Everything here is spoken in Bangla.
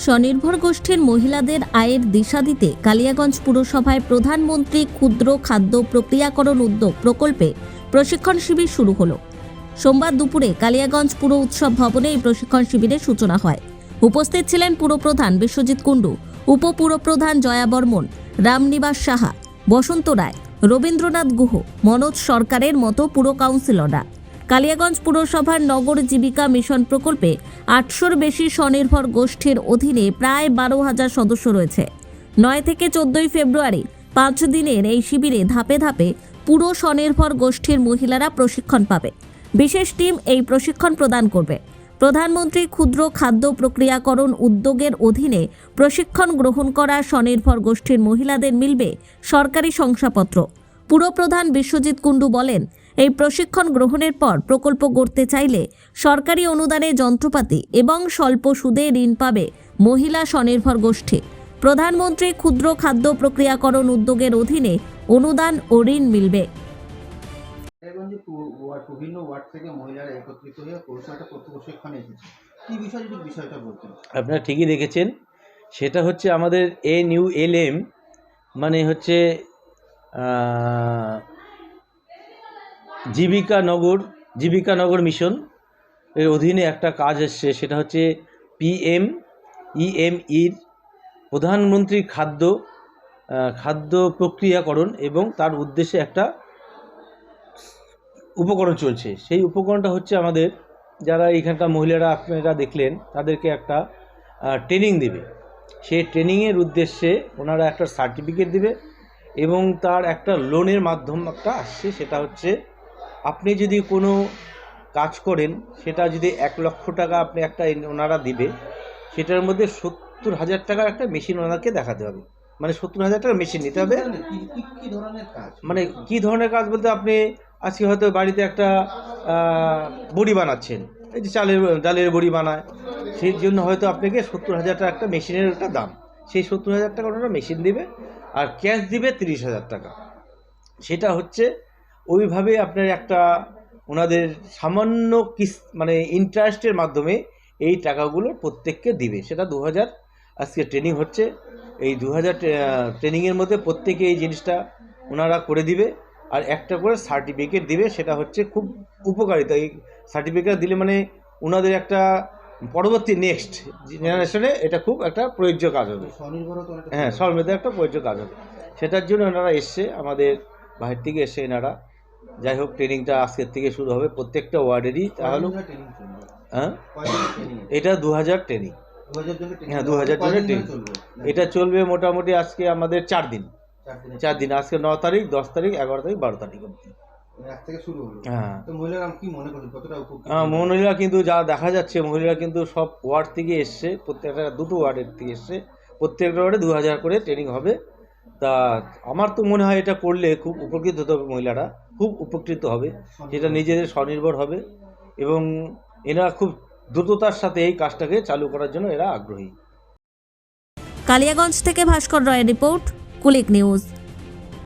স্বনির্ভর গোষ্ঠীর মহিলাদের আয়ের দিশা দিতে কালিয়াগঞ্জ পুরসভায় প্রধানমন্ত্রী ক্ষুদ্র খাদ্য প্রক্রিয়াকরণ উদ্যোগ প্রকল্পে প্রশিক্ষণ শিবির শুরু হলো। সোমবার দুপুরে কালিয়াগঞ্জ পুর উৎসব ভবনে এই প্রশিক্ষণ শিবিরের সূচনা হয়। উপস্থিত ছিলেন পুরপ্রধান বিশ্বজিৎ কুণ্ডু, উপপুরপ্রধান জয়া বর্মন, রামনিবাস সাহা, বসন্ত রায়, রবীন্দ্রনাথ গুহ, মনোজ সরকারের মতো পুর কাউন্সিলররা। কালিয়াগঞ্জ পুরসভার নগর জীবিকা মিশন প্রকল্পে ৮০০-র বেশি স্বনির্ভর গোষ্ঠীর অধীনে প্রায় ১২,০০০ সদস্য রয়েছে। ৯ থেকে ১৪ ফেব্রুয়ারি ৫ দিনের এই শিবিরে ধাপে ধাপে পুরো স্বনির্ভর গোষ্ঠীর মহিলারা প্রশিক্ষণ পাবে। বিশেষ টিম এই প্রশিক্ষণ প্রদান করবে। প্রধানমন্ত্রী ক্ষুদ্র খাদ্য প্রক্রিয়াকরণ উদ্যোগের অধীনে প্রশিক্ষণ গ্রহণ করা স্বনির্ভর গোষ্ঠীর মহিলাদের মিলবে সরকারি শংসাপত্র। পুরপ্রধান বিশ্বজিৎ কুণ্ডু বলেন, এই প্রশিক্ষণ গ্রহণের পর প্রকল্প গড়তে চাইলে সরকারি অনুদানে যন্ত্রপাতি এবং স্বল্প সুদে ঋণ পাবে মহিলা স্বনির্ভর গোষ্ঠী। প্রধানমন্ত্রী ক্ষুদ্র খাদ্য প্রক্রিয়াকরণ উদ্যোগের অধীনে অনুদান ও ঋণ মিলবে। বিভিন্ন ওয়ার্ড থেকে মহিলারা একত্রিত হয়ে পৌরসভাটা প্রশিক্ষণে এসেছে। কি বিষয়টা বলতেন? আপনারা ঠিকই দেখেছেন, সেটা হচ্ছে আমাদের NULM, মানে হচ্ছে জীবিকা নগর মিশন এর অধীনে একটা কাজ এসছে। সেটা হচ্ছে PMEMEর প্রধানমন্ত্রী খাদ্য প্রক্রিয়াকরণ এবং তার উদ্দেশ্যে একটা উপকরণ চলছে। সেই উপকরণটা হচ্ছে আমাদের যারা এখানকার মহিলারা আপনারা দেখলেন তাদেরকে একটা ট্রেনিং দেবে। সেই ট্রেনিংয়ের উদ্দেশ্যে ওনারা একটা সার্টিফিকেট দেবে এবং তার একটা লোনের মাধ্যম একটা আসছে। সেটা হচ্ছে আপনি যদি কোনো কাজ করেন, সেটা যদি ১ লক্ষ টাকা আপনি একটা ওনারা দিবে, সেটার মধ্যে ৭০,০০০ টাকার একটা মেশিন ওনাকে দেখাতে হবে। মানে ৭০,০০০ টাকার মেশিন নিতে হবে। কি ধরনের কাজ? মানে কি ধরনের কাজ বলতে, আপনি আজকে হয়তো বাড়িতে একটা বড়ি বানাচ্ছেন, এই যে ডালের বড়ি বানায়, সেই জন্য হয়তো আপনাকে ৭০,০০০ টাকা একটা মেশিনের একটা দাম। সেই ৭০,০০০ টাকা ওনারা মেশিন দিবে আর ক্যাশ দিবে ৩০,০০০ টাকা। সেটা হচ্ছে ওইভাবে আপনার একটা ওনাদের সামান্য মানে ইন্টারেস্টের মাধ্যমে এই টাকাগুলো প্রত্যেককে দিবে। সেটা ২০০০ আজকে ট্রেনিং হচ্ছে। এই ২০০০ ট্রেনিংয়ের মধ্যে প্রত্যেকে এই জিনিসটা ওনারা করে দিবে আর একটা করে সার্টিফিকেট দিবে। সেটা হচ্ছে খুব উপকারিতা। এই সার্টিফিকেট দিলে মানে ওনাদের একটা পরবর্তী নেক্সট জেনারেশনে এটা খুব একটা প্রয়োজ্য কাজ হবে। হ্যাঁ, স্বনির্ভর একটা প্রয়োজ্য কাজ হবে। সেটার জন্য ওনারা এসছে, আমাদের বাইরে থেকে এসে এনারা। যাই হোক, ট্রেনিংটা আজকের থেকে শুরু হবে প্রত্যেকটা ওয়ার্ডেরই। তাহলে হ্যাঁ, এটা ২০০০ ট্রেনিং। হ্যাঁ, ২০০০ জনের ট্রেনিং। এটা চলবে মোটামুটি আজকে আমাদের ৪ দিন। আজকে ৯ তারিখ, 10 তারিখ, ১১ তারিখ, ১২ তারিখ অবধি। হ্যাঁ, মহিলারা কিন্তু যা দেখা যাচ্ছে, মহিলারা কিন্তু সব ওয়ার্ড থেকে এসছে, প্রত্যেকটা দুটো ওয়ার্ডের থেকে এসছে। প্রত্যেকটা ওয়ার্ডে ২০০০ করে ট্রেনিং হবে। তা আমার তো মনে হয় এটা করলে খুব উপকৃত হতে হবে, মহিলারা খুব উপকৃত হবে, যেটা নিজেদের স্বনির্ভর হবে এবং এরা খুব দ্রুততার সাথে এই কাজটাকে চালু করার জন্য এরা আগ্রহী। কালিয়াগঞ্জ থেকে ভাস্কর রয়ের রিপোর্ট, কুলিক নিউজ।